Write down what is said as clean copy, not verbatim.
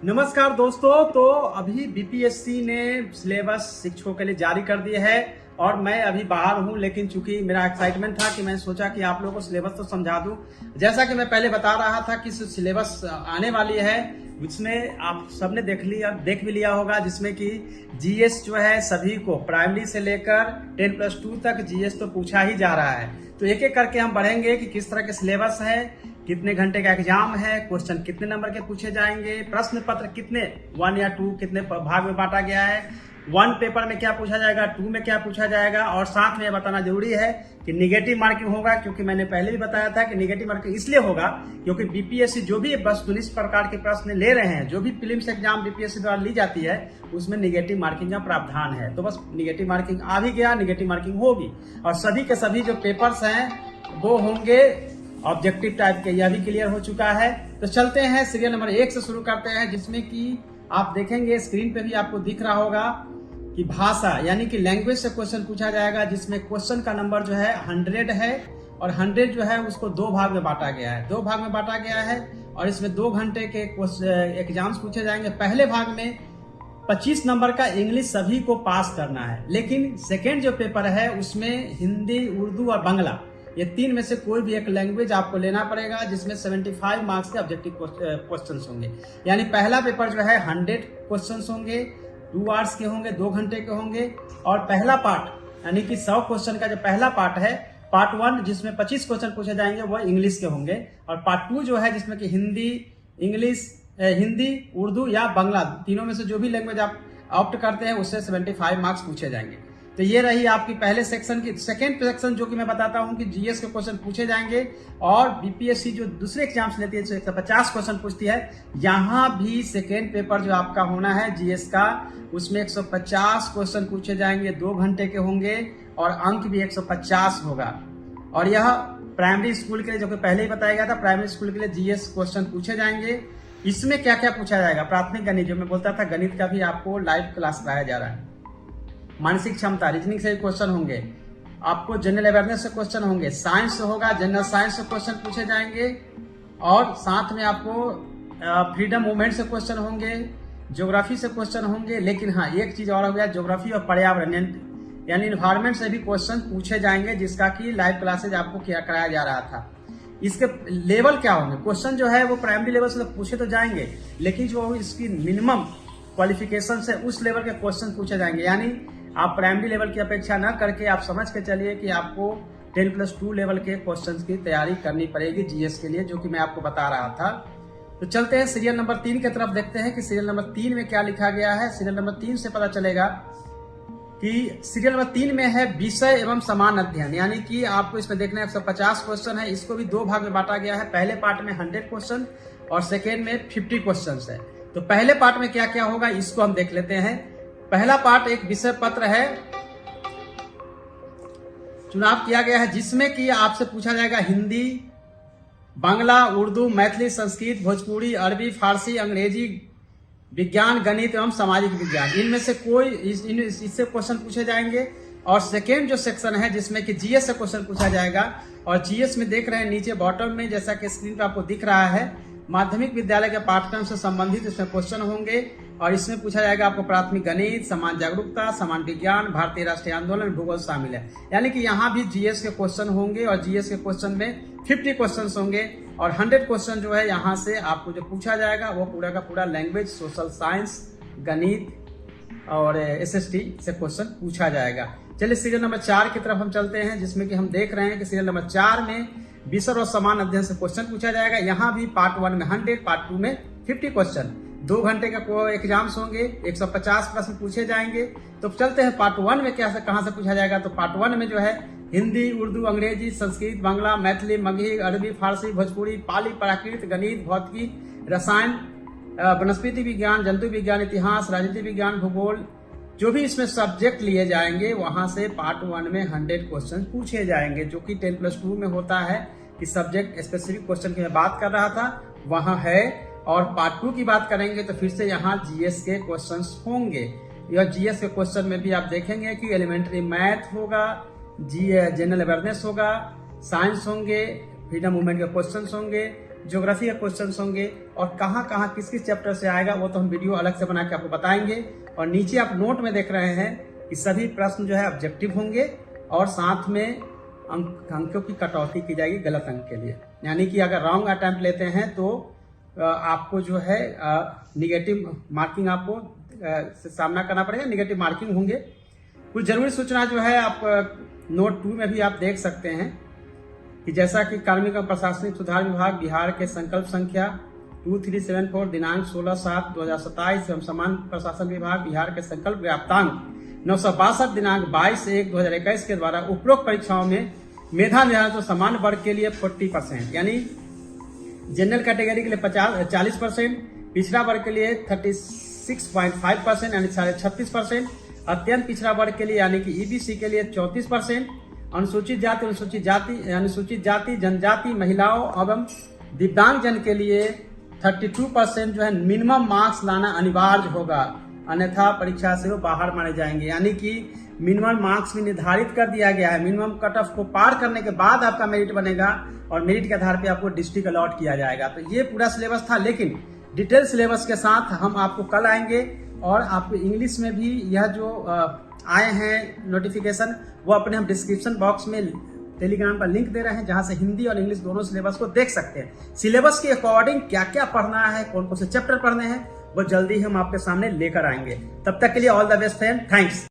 नमस्कार दोस्तों। तो अभी बीपीएससी ने सिलेबस शिक्षकों के लिए जारी कर दिया है और मैं अभी बाहर हूं, लेकिन चूंकि मेरा एक्साइटमेंट था कि मैं सोचा कि आप लोगों को सिलेबस तो समझा दूं। जैसा कि मैं पहले बता रहा था कि सिलेबस आने वाली है, जिसमें आप सबने देख भी लिया होगा, जिसमें कि जीएस जो है सभी को प्राइमरी से लेकर 10+2 तक जीएस तो पूछा ही जा रहा है। तो एक एक करके हम बढ़ेंगे कि किस तरह के सिलेबस है, कितने घंटे का एग्जाम है, क्वेश्चन कितने नंबर के पूछे जाएंगे, प्रश्न पत्र कितने 1 या 2 कितने भाग में बांटा गया है, 1 पेपर में क्या पूछा जाएगा, 2 में क्या पूछा जाएगा। और साथ में बताना जरूरी है कि निगेटिव मार्किंग होगा, क्योंकि मैंने पहले भी बताया था कि निगेटिव मार्किंग इसलिए होगा क्योंकि बीपीएससी जो भी वस्तुनिष्ठ प्रकार के प्रश्न ले रहे हैं, जो भी प्रीलिम्स एग्जाम बीपीएससी द्वारा ली जाती है, उसमें निगेटिव मार्किंग का प्रावधान है। तो बस निगेटिव मार्किंग आ भी गया, निगेटिव मार्किंग होगी। और सभी के सभी जो पेपर्स हैं वो होंगे ऑब्जेक्टिव टाइप के, यह भी क्लियर हो चुका है। तो चलते हैं सीरियल नंबर 1 से शुरू करते हैं, जिसमें कि आप देखेंगे स्क्रीन पे भी आपको दिख रहा होगा कि भाषा यानी कि लैंग्वेज से क्वेश्चन पूछा जाएगा, जिसमें क्वेश्चन का नंबर जो है 100 है और 100 जो है उसको 2 भाग में बांटा गया है। 2 भाग में बांटा गया है और इसमें 2 घंटे के एग्जाम्स पूछे जाएंगे। पहले भाग में 25 नंबर का इंग्लिश सभी को पास करना है, लेकिन सेकेंड जो पेपर है उसमें हिंदी, उर्दू और बांग्ला, ये 3 में से कोई भी एक लैंग्वेज आपको लेना पड़ेगा, जिसमें 75 मार्क्स के ऑब्जेक्टिव क्वेश्चंस होंगे। यानी पहला पेपर जो है 100 क्वेश्चंस होंगे, 2 आवर्स के होंगे, 2 घंटे के होंगे। और पहला पार्ट यानी कि 100 क्वेश्चन का जो पहला पार्ट है, पार्ट 1 जिसमें 25 क्वेश्चन पूछे जाएंगे, वो इंग्लिश के होंगे। और पार्ट 2 जो है जिसमें कि हिंदी, उर्दू या बांग्ला, तीनों में से जो भी लैंग्वेज आप ऑप्ट करते हैं उससे 75 मार्क्स पूछे जाएंगे। तो ये रही आपकी पहले सेक्शन की। सेकंड सेक्शन जो कि मैं बताता हूं कि जीएस के क्वेश्चन पूछे जाएंगे, और बीपीएससी जो दूसरे एग्जाम्स लेती है जो 150 क्वेश्चन पूछती है, यहाँ भी सेकेंड पेपर जो आपका होना है जीएस का, उसमें 150 क्वेश्चन पूछे जाएंगे, 2 घंटे के होंगे और अंक भी 150 होगा। और यह प्राइमरी स्कूल के लिए, जो कि पहले ही बताया गया था, प्राइमरी स्कूल के लिए जीएस क्वेश्चन पूछे जाएंगे। इसमें क्या क्या पूछा जाएगा? प्राथमिक गणित, जो मैं बोलता था, गणित का भी आपको लाइव क्लास कराया जा रहा है। मानसिक क्षमता, रीजनिंग से क्वेश्चन होंगे, आपको जनरल अवेयरनेस से क्वेश्चन होंगे, साइंस से होगा, जनरल साइंस से क्वेश्चन पूछे जाएंगे, और साथ में आपको फ्रीडम मूवमेंट से क्वेश्चन होंगे, ज्योग्राफी से क्वेश्चन होंगे। लेकिन हाँ, एक चीज और हो गया, ज्योग्राफी और पर्यावरण यानी इन्वायरमेंट से भी क्वेश्चन पूछे जाएंगे, जिसका कि लाइव क्लासेज आपको क्या कराया जा रहा था। इसके लेवल क्या होंगे? क्वेश्चन जो है वो प्राइमरी लेवल से पूछे तो जाएंगे, लेकिन जो इसकी मिनिमम क्वालिफिकेशन से उस लेवल के क्वेश्चन पूछे जाएंगे। यानी आप प्राइमरी लेवल की अपेक्षा न करके आप समझ के चलिए कि आपको 10+2 लेवल के क्वेश्चंस की तैयारी करनी पड़ेगी जीएस के लिए, जो कि मैं आपको बता रहा था। तो चलते हैं सीरियल नंबर 3 की तरफ, देखते हैं कि सीरियल नंबर 3 में क्या लिखा गया है। सीरियल नंबर 3 से पता चलेगा कि सीरियल नंबर 3 में है विषय एवं समान अध्ययन, यानी कि आपको इसमें देखना है 150 क्वेश्चन है। इसको भी 2 भाग में बांटा गया है। पहले पार्ट में 100 क्वेश्चन और सेकेंड में 50 क्वेश्चन है। तो पहले पार्ट में क्या क्या होगा इसको हम देख लेते हैं। पहला पार्ट एक विषय पत्र है, चुनाव किया गया है, जिसमें कि आपसे पूछा जाएगा हिंदी, बांग्ला, उर्दू, मैथिली, संस्कृत, भोजपुरी, अरबी, फारसी, अंग्रेजी, विज्ञान, गणित एवं सामाजिक विज्ञान। इनमें से कोई इससे क्वेश्चन पूछे जाएंगे। और सेकेंड जो सेक्शन है जिसमें कि जीएस से क्वेश्चन पूछा जाएगा, और जीएस में देख रहे हैं नीचे बॉटम में, जैसा कि स्क्रीन पर आपको दिख रहा है, माध्यमिक विद्यालय के पाठ्यक्रम से संबंधित इसमें क्वेश्चन होंगे। और इसमें पूछा जाएगा आपको प्राथमिक गणित, समान जागरूकता, समान विज्ञान, भारतीय राष्ट्रीय आंदोलन, भूगोल शामिल है। यानी कि यहाँ भी जीएस के क्वेश्चन होंगे, और जीएस के क्वेश्चन में 50 क्वेश्चन होंगे, और 100 क्वेश्चन जो है यहाँ से आपको जो पूछा जाएगा वो पूरा का पूरा लैंग्वेज, सोशल साइंस, गणित और एसएसटी से क्वेश्चन पूछा जाएगा। चलिए सीरियल नंबर 4 की तरफ हम चलते हैं, जिसमें कि हम देख रहे हैं कि सीरियल नंबर 4 में विषय और समान अध्ययन से क्वेश्चन पूछा जाएगा। यहाँ भी पार्ट 1 में 100, पार्ट 2 में 50 क्वेश्चन, 2 घंटे का एग्जाम्स होंगे, 150 प्रश्न पूछे जाएंगे। तो चलते हैं पार्ट 1 में कहाँ से पूछा जाएगा। तो पार्ट 1 में जो है हिंदी, उर्दू, अंग्रेजी, संस्कृत, बांग्ला, मैथिली, मगही, अरबी, फारसी, भोजपुरी, पाली, प्राकृत, गणित, भौतिकी, रसायन, वनस्पति विज्ञान, जंतु विज्ञान, इतिहास, राजनीति विज्ञान, भूगोल, जो भी इसमें सब्जेक्ट लिए जाएंगे, वहां से पार्ट 1 में 100 क्वेश्चन पूछे जाएंगे, जो कि 10+2 में होता है कि सब्जेक्ट स्पेसिफिक क्वेश्चन की मैं बात कर रहा था वहां है। और पार्ट 2 की बात करेंगे तो फिर से यहाँ जीएस के क्वेश्चंस होंगे। यह जीएस के क्वेश्चन में भी आप देखेंगे कि एलिमेंट्री मैथ होगा, जनरल अवेयरनेस होगा, साइंस होंगे, फ्रीडम मूवमेंट के क्वेश्चंस होंगे, ज्योग्राफी के क्वेश्चन होंगे और कहाँ कहाँ किस किस चैप्टर से आएगा वो तो हम वीडियो अलग से बना के आपको बताएंगे। और नीचे आप नोट में देख रहे हैं कि सभी प्रश्न जो है ऑब्जेक्टिव होंगे और साथ में अंकों की कटौती की जाएगी गलत अंक के लिए। यानी कि अगर रॉन्ग अटेम्प्ट लेते हैं तो आपको जो है निगेटिव मार्किंग आपको सामना करना पड़ेगा, निगेटिव मार्किंग होंगे। कुछ जरूरी सूचना जो है आप नोट 2 में भी आप देख सकते हैं कि जैसा कि कार्मिक एवं प्रशासनिक सुधार विभाग बिहार के संकल्प संख्या 2374 दिनांक 16/7/2027 एवं सामान्य प्रशासन विभाग बिहार के संकल्प व्याप्तांक 962 दिनांक 22/1/2021 के द्वारा उपरोक्त परीक्षाओं में मेधा निर्धारण तो सामान्य वर्ग के लिए 40%, यानी जनरल कैटेगरी के लिए 40%, पिछड़ा वर्ग के लिए 36.5% यानी 36%, अत्यंत पिछड़ा वर्ग के लिए यानी कि ईबीसी के लिए 34%, अनुसूचित जाति जनजाति महिलाओं एवं दिव्यांग जन के लिए 32% जो है मिनिमम मार्क्स लाना अनिवार्य होगा, अन्यथा परीक्षा से वो बाहर माने जाएंगे। यानी कि मिनिमम मार्क्स भी निर्धारित कर दिया गया है। मिनिमम कट ऑफ को पार करने के बाद आपका मेरिट बनेगा और मेरिट के आधार पे आपको डिस्ट्रिक्ट अलॉट किया जाएगा। तो ये पूरा सिलेबस था, लेकिन डिटेल सिलेबस के साथ हम आपको कल आएंगे और आपको इंग्लिश में भी यह जो आए हैं नोटिफिकेशन वो अपने हम डिस्क्रिप्शन बॉक्स में टेलीग्राम पर लिंक दे रहे हैं, जहां से हिंदी और इंग्लिश दोनों सिलेबस को देख सकते हैं। सिलेबस के अकॉर्डिंग क्या क्या पढ़ना है, कौन कौन से चैप्टर पढ़ने हैं, वो जल्दी हम आपके सामने लेकर आएंगे। तब तक के लिए all the best friend, thanks.